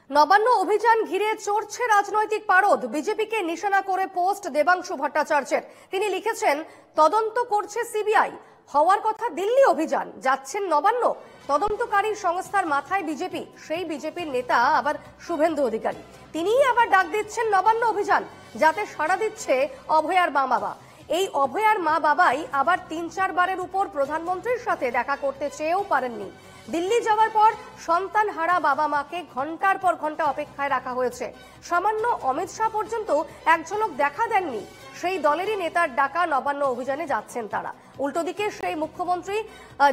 নবান্ন অভিযান ঘিরে চড়ছে রাজনৈতিক পারদ। বিজেপিকে নিশানা করে পোস্ট দেবাংশু ভট্টাচার্যের। তিনি লিখেছেন, তদন্ত করছে সিবিআই, হওয়ার কথা দিল্লি অভিযান, যাচ্ছেন নবান্ন। তদন্তকারী সংস্থার মাথায় বিজেপি, সেই বিজেপির নেতা আবার শুভেন্দু অধিকারী। তিনিই আবার ডাক দিচ্ছেন নবান্ন অভিযান, যাতে সাড়া দিচ্ছে অভয়ার মা বাবা। এই অভয়ার মা বাবাই আবার ৩-৪ বারের উপর প্রধানমন্ত্রীর সাথে দেখা করতে চেয়েও পারেননি। দিল্লি যাওয়ার পর সন্তান হারা বাবা মাকে ঘন্টার পর ঘন্টা অপেক্ষায় রাখা হয়েছে। সামান্য অমিত শাহ পর্যন্ত এক ঝলক দেখা দেননি। সেই দলেরই নেতার ডাকা নবান্ন অভিযানে যাচ্ছেন তারা। উল্টো দিকে সেই মুখ্যমন্ত্রী,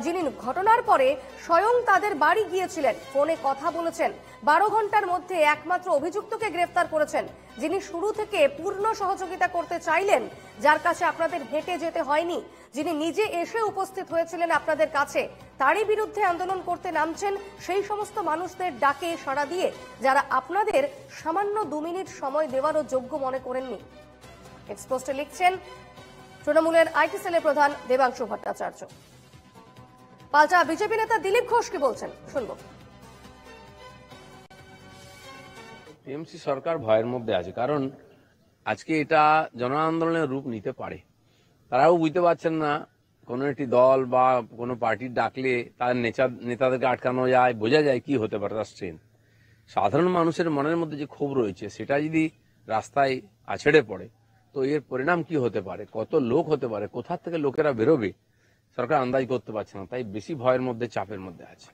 যিনি ঘটনার পরে স্বয়ং তাদের বাড়ি গিয়েছিলেন, ফোনে কথা বলেছেন, 12 ঘন্টার মধ্যে একমাত্র অভিযুক্তকে গ্রেফতার করেছেন, যিনি শুরু থেকে পূর্ণ সহযোগিতা করতে চাইলেন, যার কাছে আপনাদের হেঁটে যেতে হয়নি, যিনি নিজে এসে উপস্থিত হয়েছিলেন আপনাদের কাছে, তারই বিরুদ্ধে আন্দোলন করতে নামছেন সেই সমস্ত মানুষদের ডাকে সাড়া দিয়ে, যারা আপনাদের সামান্য 2 মিনিট সময় দেওয়ারও যোগ্য মনে করেননি। এক্সপোস্টে লিখছেন তৃণমূলের আইটি সেলের প্রধান দেবাংশু ভট্টাচার্য। পাল্টা বিজেপি নেতা দিলীপ ঘোষ কি বলছেন শুনবো। টিএমসি সরকার ভয়ের মধ্যে আছে, কারণ আজকে এটা জন আন্দোলনের রূপ নিতে পারে। তারাও বুঝতে পারছেন না কোনো একটি দল বা কোনো পার্টির ডাকলে তার নেতাদেরকে আটকানো যায়, বোঝা যায় কি হতে পারে তার স্ট্রেন। সাধারণ মানুষের মনের মধ্যে যে ক্ষোভ রয়েছে, সেটা যদি রাস্তায় আছড়ে পড়ে, তো এর পরিণাম কি হতে পারে, কত লোক হতে পারে, কোথা থেকে লোকেরা বেরোবে, সরকার আন্দাজ করতে পারছে না। তাই বেশি ভয়ের মধ্যে, চাপের মধ্যে আছে।